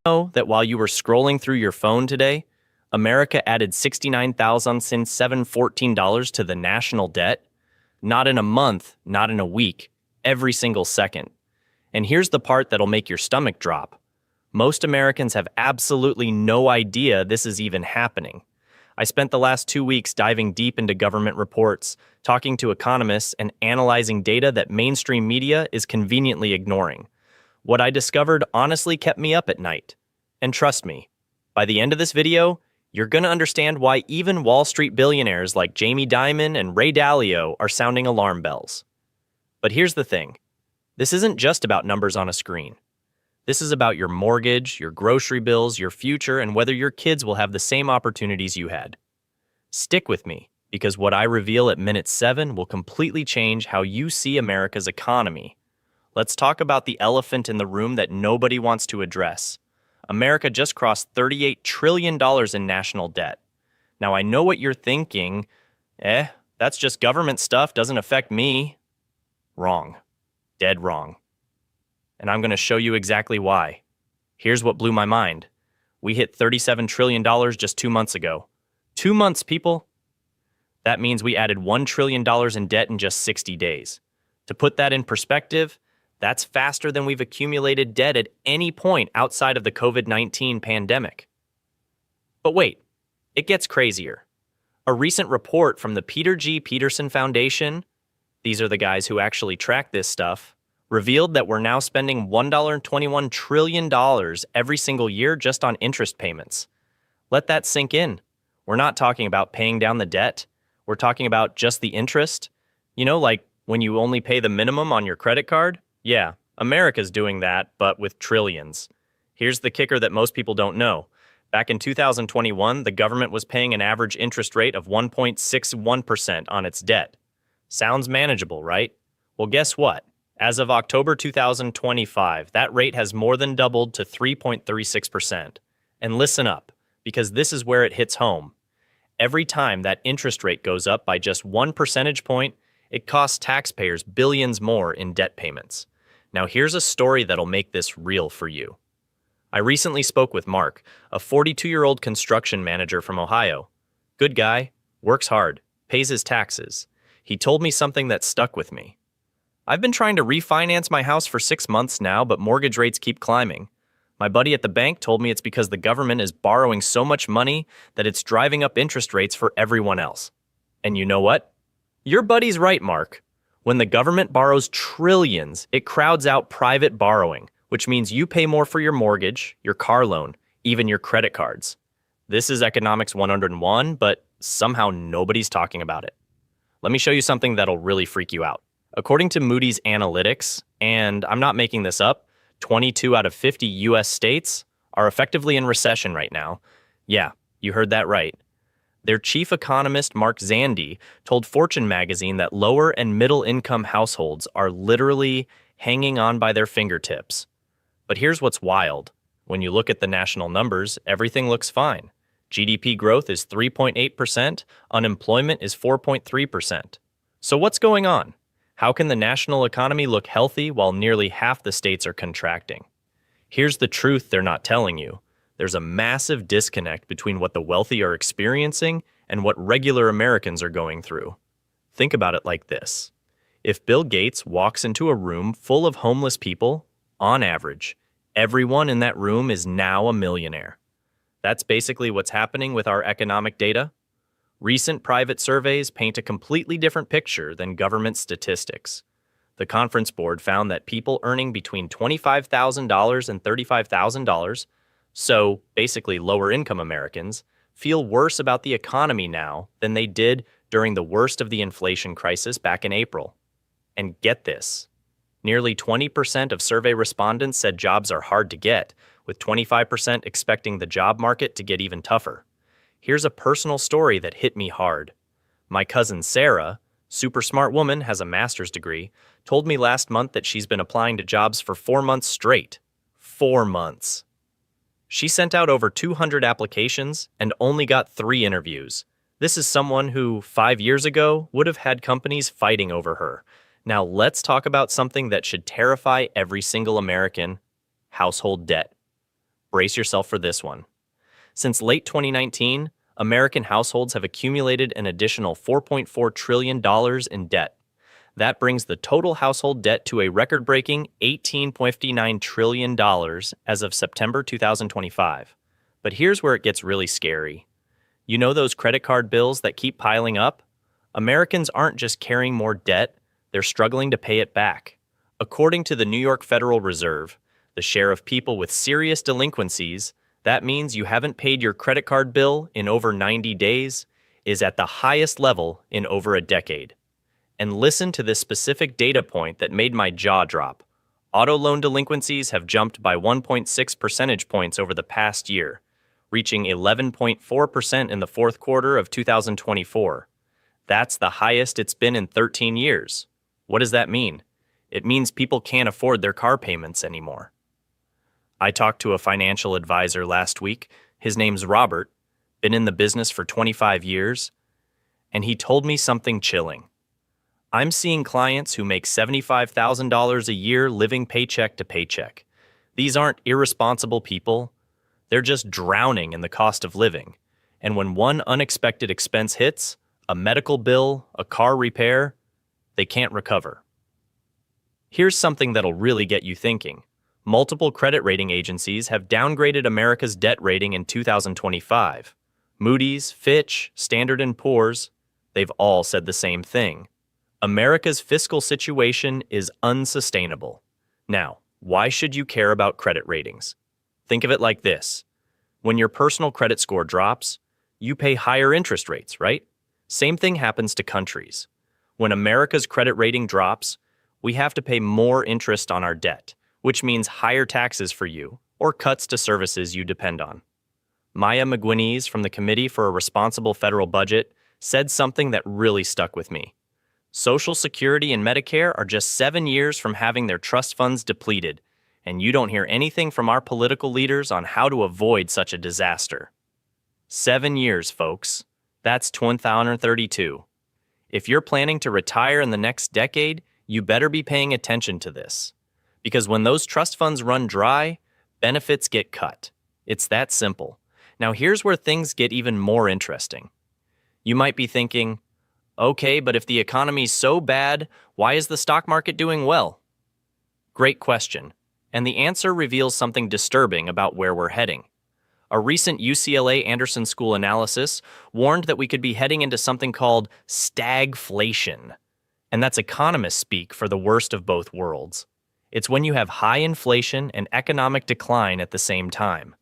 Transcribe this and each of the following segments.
Know that while you were scrolling through your phone today, America added $69,714 to the national debt? Not in a month, not in a week, every single second. And here's the part that'll make your stomach drop. Most Americans have absolutely no idea this is even happening. I spent the last 2 weeks diving deep into government reports, talking to economists, and analyzing data that mainstream media is conveniently ignoring. What I discovered honestly kept me up at night. And trust me, by the end of this video, you're going to understand why even Wall Street billionaires like Jamie Dimon and Ray Dalio are sounding alarm bells. But here's the thing. This isn't just about numbers on a screen. This is about your mortgage, your grocery bills, your future, and whether your kids will have the same opportunities you had. Stick with me, because what I reveal at minute 7 will completely change how you see America's economy. Let's talk about the elephant in the room that nobody wants to address. America just crossed $38 trillion in national debt. Now, I know what you're thinking. That's just government stuff, doesn't affect me. Wrong. Dead wrong. And I'm going to show you exactly why. Here's what blew my mind. We hit $37 trillion just 2 months ago. 2 months, people. That means we added $1 trillion in debt in just 60 days. To put that in perspective, that's faster than we've accumulated debt at any point outside of the COVID-19 pandemic. But wait, it gets crazier. A recent report from the Peter G. Peterson Foundation, these are the guys who actually track this stuff, revealed that we're now spending $1.21 trillion every single year just on interest payments. Let that sink in. We're not talking about paying down the debt. We're talking about just the interest. You know, like when you only pay the minimum on your credit card? Yeah, America's doing that, but with trillions. Here's the kicker that most people don't know. Back in 2021, the government was paying an average interest rate of 1.61% on its debt. Sounds manageable, right? Well, guess what? As of October 2025, that rate has more than doubled to 3.36%. And listen up, because this is where it hits home. Every time that interest rate goes up by just 1 percentage point, it costs taxpayers billions more in debt payments. Now here's a story that'll make this real for you. I recently spoke with Mark, a 42-year-old construction manager from Ohio. Good guy, works hard, pays his taxes. He told me something that stuck with me. I've been trying to refinance my house for 6 months now, but mortgage rates keep climbing. My buddy at the bank told me it's because the government is borrowing so much money that it's driving up interest rates for everyone else. And you know what? Your buddy's right, Mark. When the government borrows trillions, it crowds out private borrowing, which means you pay more for your mortgage, your car loan, even your credit cards. This is Economics 101, but somehow nobody's talking about it. Let me show you something that'll really freak you out. According to Moody's Analytics, and I'm not making this up, 22 out of 50 U.S. states are effectively in recession right now. Yeah, you heard that right. Their chief economist, Mark Zandi, told Fortune magazine that lower and middle-income households are literally hanging on by their fingertips. But here's what's wild. When you look at the national numbers, everything looks fine. GDP growth is 3.8%, unemployment is 4.3%. So what's going on? How can the national economy look healthy while nearly half the states are contracting? Here's the truth they're not telling you. There's a massive disconnect between what the wealthy are experiencing and what regular Americans are going through. Think about it like this. If Bill Gates walks into a room full of homeless people, on average, everyone in that room is now a millionaire. That's basically what's happening with our economic data. Recent private surveys paint a completely different picture than government statistics. The Conference Board found that people earning between $25,000 and $35,000, so basically lower-income Americans, feel worse about the economy now than they did during the worst of the inflation crisis back in April. And get this, nearly 20% of survey respondents said jobs are hard to get, with 25% expecting the job market to get even tougher. Here's a personal story that hit me hard. My cousin Sarah, super smart woman, has a master's degree, told me last month that she's been applying to jobs for 4 months straight. 4 months. She sent out over 200 applications and only got 3 interviews. This is someone who, 5 years ago, would have had companies fighting over her. Now let's talk about something that should terrify every single American: household debt. Brace yourself for this one. Since late 2019, American households have accumulated an additional $4.4 trillion in debt. That brings the total household debt to a record-breaking $18.59 trillion as of September 2025. But here's where it gets really scary. You know those credit card bills that keep piling up? Americans aren't just carrying more debt, they're struggling to pay it back. According to the New York Federal Reserve, the share of people with serious delinquencies, that means you haven't paid your credit card bill in over 90 days, is at the highest level in over a decade. And listen to this specific data point that made my jaw drop. Auto loan delinquencies have jumped by 1.6 percentage points over the past year, reaching 11.4% in the fourth quarter of 2024. That's the highest it's been in 13 years. What does that mean? It means people can't afford their car payments anymore. I talked to a financial advisor last week. His name's Robert, been in the business for 25 years, and he told me something chilling. I'm seeing clients who make $75,000 a year living paycheck to paycheck. These aren't irresponsible people. They're just drowning in the cost of living. And when one unexpected expense hits, a medical bill, a car repair, they can't recover. Here's something that'll really get you thinking. Multiple credit rating agencies have downgraded America's debt rating in 2025. Moody's, Fitch, Standard & Poor's, they've all said the same thing. America's fiscal situation is unsustainable. Now, why should you care about credit ratings? Think of it like this. When your personal credit score drops, you pay higher interest rates, right? Same thing happens to countries. When America's credit rating drops, we have to pay more interest on our debt, which means higher taxes for you or cuts to services you depend on. Maya McGuinness from the Committee for a Responsible Federal Budget said something that really stuck with me. Social Security and Medicare are just 7 years from having their trust funds depleted, and you don't hear anything from our political leaders on how to avoid such a disaster. 7 years, folks. That's 2032. If you're planning to retire in the next decade, you better be paying attention to this. Because when those trust funds run dry, benefits get cut. It's that simple. Now here's where things get even more interesting. You might be thinking, okay, but if the economy's so bad, why is the stock market doing well? Great question. And the answer reveals something disturbing about where we're heading. A recent UCLA Anderson School analysis warned that we could be heading into something called stagflation. And that's economist speak for the worst of both worlds. It's when you have high inflation and economic decline at the same time.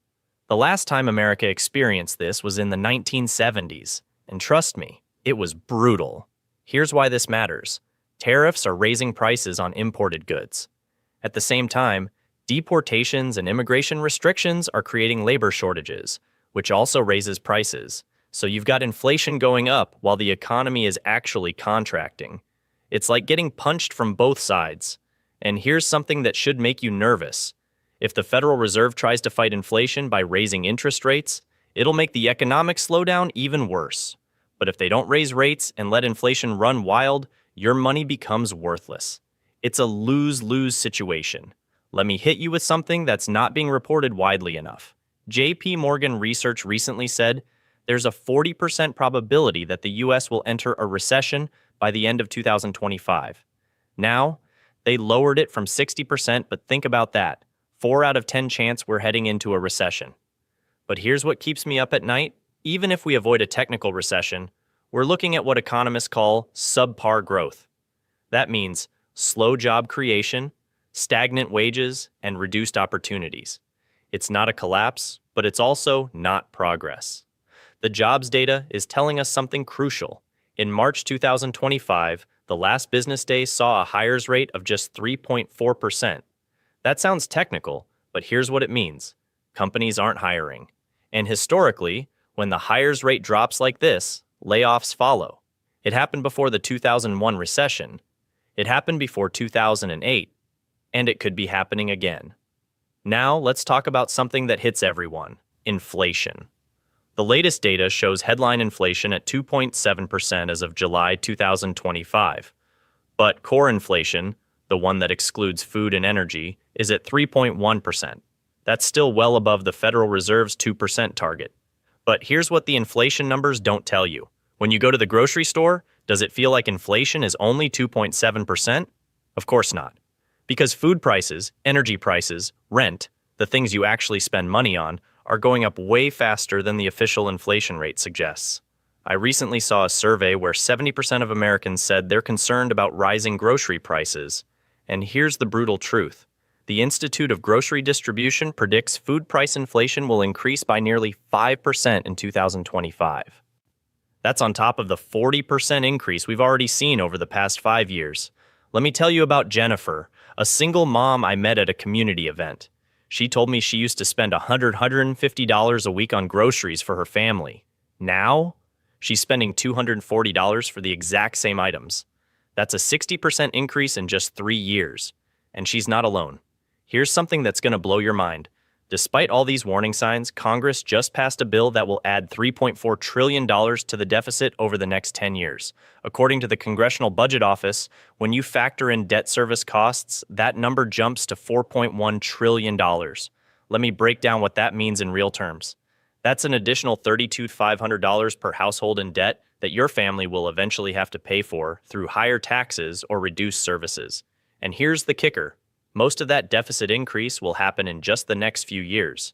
The last time America experienced this was in the 1970s, and trust me, it was brutal. Here's why this matters. Tariffs are raising prices on imported goods. At the same time, deportations and immigration restrictions are creating labor shortages, which also raises prices. So you've got inflation going up while the economy is actually contracting. It's like getting punched from both sides. And here's something that should make you nervous. If the Federal Reserve tries to fight inflation by raising interest rates, it'll make the economic slowdown even worse. But if they don't raise rates and let inflation run wild, your money becomes worthless. It's a lose-lose situation. Let me hit you with something that's not being reported widely enough. JP Morgan research recently said there's a 40% probability that the US will enter a recession by the end of 2025. Now, they lowered it from 60%, but think about that. 4 out of 10 chance we're heading into a recession. But here's what keeps me up at night. Even if we avoid a technical recession, we're looking at what economists call subpar growth. That means slow job creation, stagnant wages, and reduced opportunities. It's not a collapse, but it's also not progress. The jobs data is telling us something crucial. In March 2025, the last business day saw a hires rate of just 3.4%. That sounds technical, but here's what it means. Companies aren't hiring. And historically, when the hires rate drops like this, layoffs follow. It happened before the 2001 recession. It happened before 2008. And it could be happening again. Now, let's talk about something that hits everyone: inflation. The latest data shows headline inflation at 2.7% as of July 2025. But core inflation, the one that excludes food and energy, is at 3.1%. That's still well above the Federal Reserve's 2% target. But here's what the inflation numbers don't tell you. When you go to the grocery store, does it feel like inflation is only 2.7%? Of course not. Because food prices, energy prices, rent, the things you actually spend money on, are going up way faster than the official inflation rate suggests. I recently saw a survey where 70% of Americans said they're concerned about rising grocery prices. And here's the brutal truth. The Institute of Grocery Distribution predicts food price inflation will increase by nearly 5% in 2025. That's on top of the 40% increase we've already seen over the past 5 years. Let me tell you about Jennifer, a single mom I met at a community event. She told me she used to spend $150 a week on groceries for her family. Now, she's spending $240 for the exact same items. That's a 60% increase in just 3 years. And she's not alone. Here's something that's going to blow your mind. Despite all these warning signs, Congress just passed a bill that will add $3.4 trillion to the deficit over the next 10 years. According to the Congressional Budget Office, when you factor in debt service costs, that number jumps to $4.1 trillion. Let me break down what that means in real terms. That's an additional $3,250 per household in debt that your family will eventually have to pay for through higher taxes or reduced services. And here's the kicker. Most of that deficit increase will happen in just the next few years.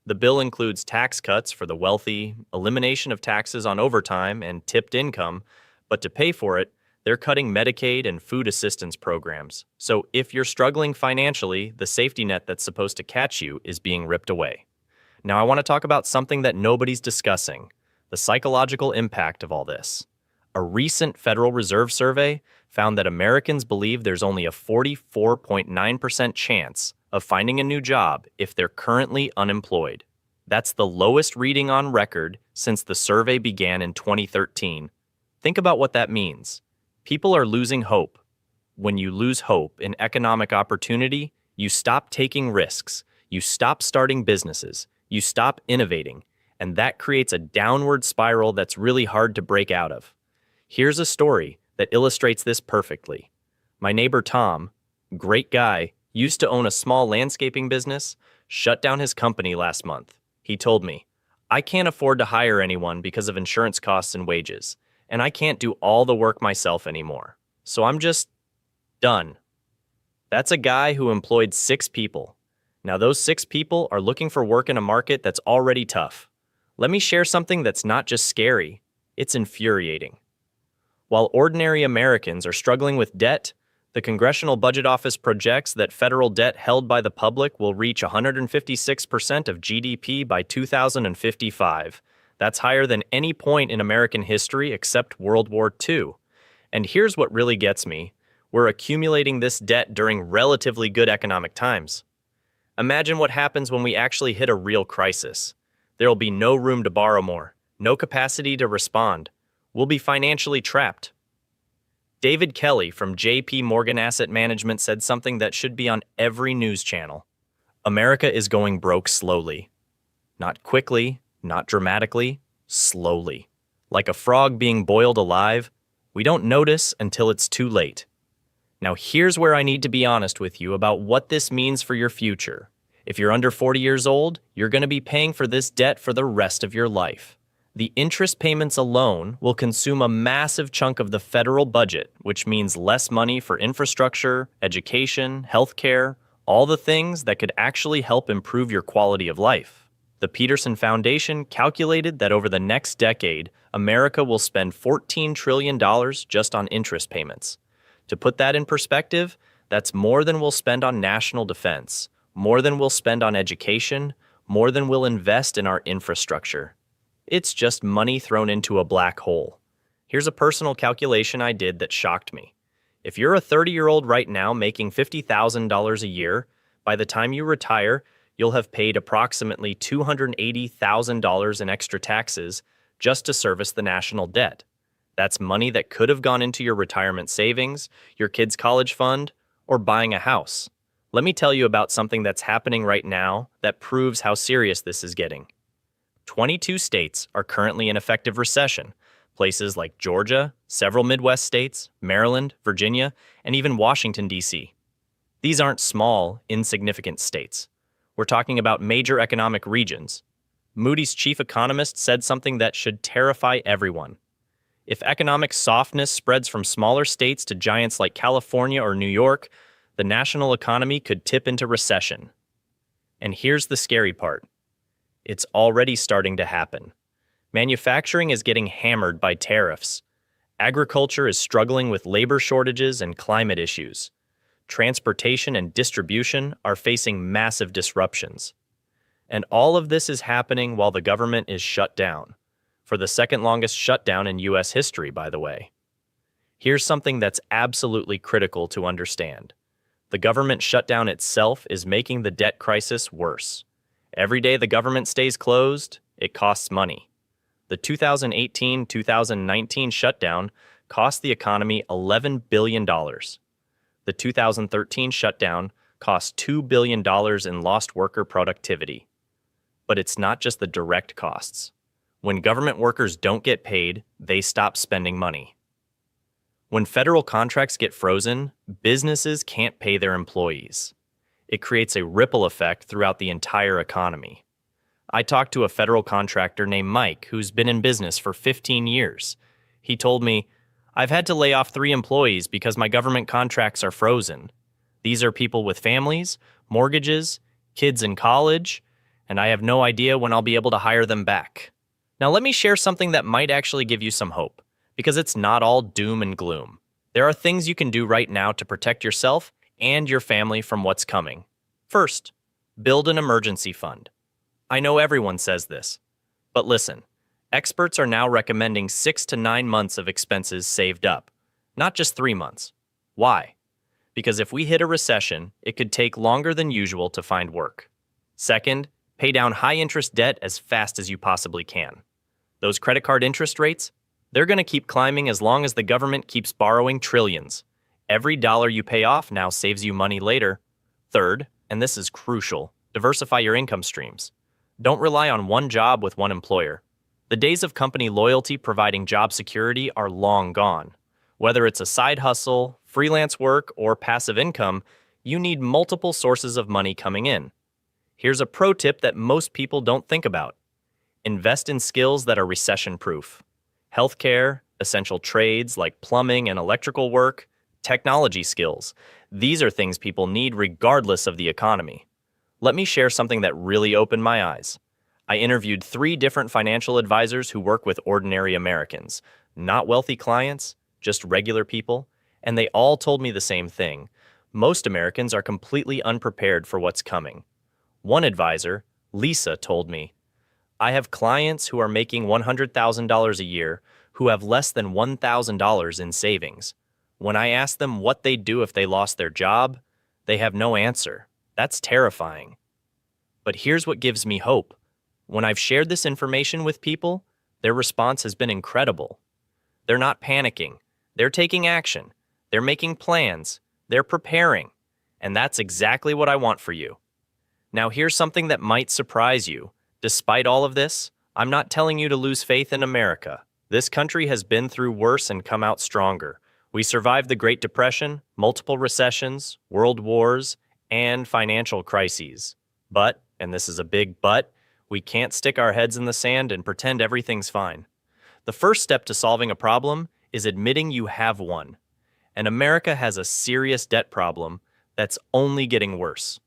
The bill includes tax cuts for the wealthy, elimination of taxes on overtime and tipped income, but to pay for it, they're cutting Medicaid and food assistance programs. So if you're struggling financially, the safety net that's supposed to catch you is being ripped away. Now I want to talk about something that nobody's discussing, the psychological impact of all this. A recent Federal Reserve survey found that Americans believe there's only a 44.9% chance of finding a new job if they're currently unemployed. That's the lowest reading on record since the survey began in 2013. Think about what that means. People are losing hope. When you lose hope in economic opportunity, you stop taking risks, you stop starting businesses, you stop innovating, and that creates a downward spiral that's really hard to break out of. Here's a story that illustrates this perfectly. My neighbor Tom, great guy, used to own a small landscaping business, shut down his company last month. He told me, "I can't afford to hire anyone because of insurance costs and wages, and I can't do all the work myself anymore. So I'm just done." That's a guy who employed 6 people. Now those 6 people are looking for work in a market that's already tough. Let me share something that's not just scary, it's infuriating. While ordinary Americans are struggling with debt, the Congressional Budget Office projects that federal debt held by the public will reach 156% of GDP by 2055. That's higher than any point in American history except World War II. And here's what really gets me. We're accumulating this debt during relatively good economic times. Imagine what happens when we actually hit a real crisis. There'll be no room to borrow more, no capacity to respond. We'll be financially trapped. David Kelly from J.P. Morgan Asset Management said something that should be on every news channel. America is going broke slowly. Not quickly, not dramatically, slowly. Like a frog being boiled alive, we don't notice until it's too late. Now here's where I need to be honest with you about what this means for your future. If you're under 40 years old, you're going to be paying for this debt for the rest of your life. The interest payments alone will consume a massive chunk of the federal budget, which means less money for infrastructure, education, healthcare, all the things that could actually help improve your quality of life. The Peterson Foundation calculated that over the next decade, America will spend $14 trillion just on interest payments. To put that in perspective, that's more than we'll spend on national defense, more than we'll spend on education, more than we'll invest in our infrastructure. It's just money thrown into a black hole. Here's a personal calculation I did that shocked me. If you're a 30-year-old right now making $50,000 a year, by the time you retire, you'll have paid approximately $280,000 in extra taxes just to service the national debt. That's money that could have gone into your retirement savings, your kids' college fund, or buying a house. Let me tell you about something that's happening right now that proves how serious this is getting. 22 states are currently in effective recession. Places like Georgia, several Midwest states, Maryland, Virginia, and even Washington, D.C. These aren't small, insignificant states. We're talking about major economic regions. Moody's chief economist said something that should terrify everyone. If economic softness spreads from smaller states to giants like California or New York, the national economy could tip into recession. And here's the scary part. It's already starting to happen. Manufacturing is getting hammered by tariffs. Agriculture is struggling with labor shortages and climate issues. Transportation and distribution are facing massive disruptions. And all of this is happening while the government is shut down. For the second longest shutdown in U.S. history, by the way. Here's something that's absolutely critical to understand. The government shutdown itself is making the debt crisis worse. Every day the government stays closed, it costs money. The 2018-2019 shutdown cost the economy $11 billion. The 2013 shutdown cost $2 billion in lost worker productivity. But it's not just the direct costs. When government workers don't get paid, they stop spending money. When federal contracts get frozen, businesses can't pay their employees. It creates a ripple effect throughout the entire economy. I talked to a federal contractor named Mike who's been in business for 15 years. He told me, "I've had to lay off 3 employees because my government contracts are frozen. These are people with families, mortgages, kids in college, and I have no idea when I'll be able to hire them back." Now let me share something that might actually give you some hope, because it's not all doom and gloom. There are things you can do right now to protect yourself and your family from what's coming. First, build an emergency fund. I know everyone says this, but listen, experts are now recommending 6 to 9 months of expenses saved up, not just 3 months. Why? Because if we hit a recession, it could take longer than usual to find work. Second, pay down high-interest debt as fast as you possibly can. Those credit card interest rates, they're going to keep climbing as long as the government keeps borrowing trillions. Every dollar you pay off now saves you money later. Third, and this is crucial, diversify your income streams. Don't rely on one job with one employer. The days of company loyalty providing job security are long gone. Whether it's a side hustle, freelance work, or passive income, you need multiple sources of money coming in. Here's a pro tip that most people don't think about. Invest in skills that are recession-proof. Healthcare, essential trades like plumbing and electrical work, technology skills. These are things people need regardless of the economy. Let me share something that really opened my eyes. I interviewed 3 different financial advisors who work with ordinary Americans, not wealthy clients, just regular people, and they all told me the same thing. Most Americans are completely unprepared for what's coming. One advisor, Lisa, told me, "I have clients who are making $100,000 a year who have less than $1,000 in savings. When I ask them what they'd do if they lost their job, they have no answer. That's terrifying." But here's what gives me hope. When I've shared this information with people, their response has been incredible. They're not panicking. They're taking action. They're making plans. They're preparing. And that's exactly what I want for you. Now here's something that might surprise you. Despite all of this, I'm not telling you to lose faith in America. This country has been through worse and come out stronger. We survived the Great Depression, multiple recessions, world wars, and financial crises. But, and this is a big but, we can't stick our heads in the sand and pretend everything's fine. The first step to solving a problem is admitting you have one. And America has a serious debt problem that's only getting worse.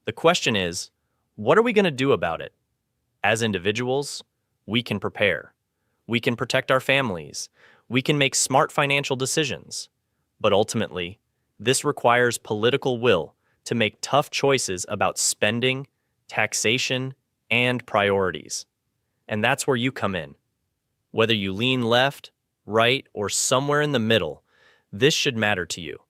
The question is, what are we going to do about it? As individuals, we can prepare. We can protect our families. We can make smart financial decisions. But ultimately, this requires political will to make tough choices about spending, taxation, and priorities. And that's where you come in. Whether you lean left, right, or somewhere in the middle, this should matter to you.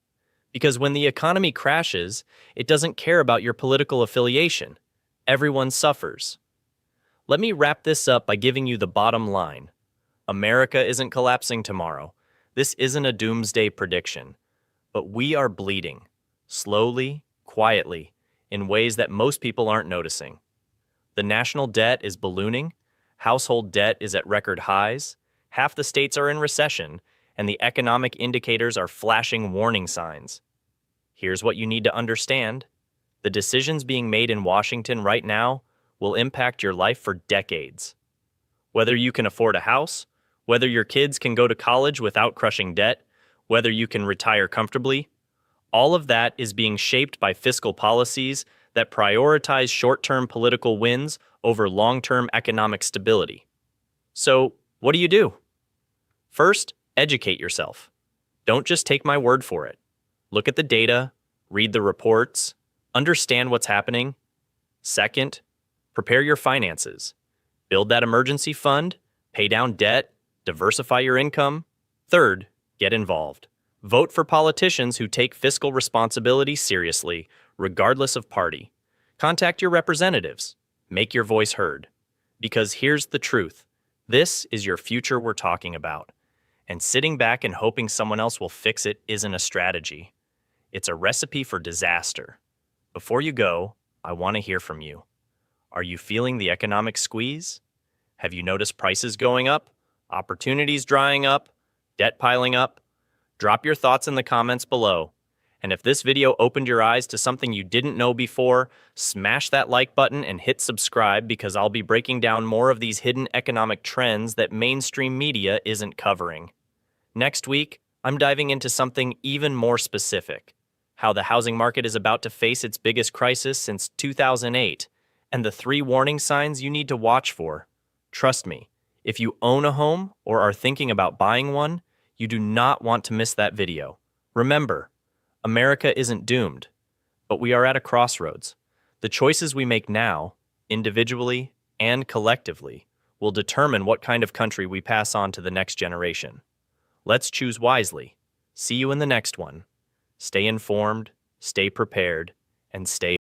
Because when the economy crashes, it doesn't care about your political affiliation. Everyone suffers. Let me wrap this up by giving you the bottom line. America isn't collapsing tomorrow. This isn't a doomsday prediction. But we are bleeding, slowly, quietly, in ways that most people aren't noticing. The national debt is ballooning, household debt is at record highs, half the states are in recession, and the economic indicators are flashing warning signs. Here's what you need to understand. The decisions being made in Washington right now will impact your life for decades. Whether you can afford a house, whether your kids can go to college without crushing debt, whether you can retire comfortably, all of that is being shaped by fiscal policies that prioritize short-term political wins over long-term economic stability. So, what do? First, educate yourself. Don't just take my word for it. Look at the data, read the reports, understand what's happening. Second, prepare your finances. Build that emergency fund, pay down debt, diversify your income. Third, get involved. Vote for politicians who take fiscal responsibility seriously, regardless of party. Contact your representatives. Make your voice heard. Because here's the truth. This is your future we're talking about. And sitting back and hoping someone else will fix it isn't a strategy. It's a recipe for disaster. Before you go, I want to hear from you. Are you feeling the economic squeeze? Have you noticed prices going up, opportunities drying up, debt piling up? Drop your thoughts in the comments below. And if this video opened your eyes to something you didn't know before, smash that like button and hit subscribe because I'll be breaking down more of these hidden economic trends that mainstream media isn't covering. Next week, I'm diving into something even more specific: how the housing market is about to face its biggest crisis since 2008, and the 3 warning signs you need to watch for. Trust me, if you own a home or are thinking about buying one, you do not want to miss that video. Remember, America isn't doomed, but we are at a crossroads. The choices we make now, individually and collectively, will determine what kind of country we pass on to the next generation. Let's choose wisely. See you in the next one. Stay informed, stay prepared, and stay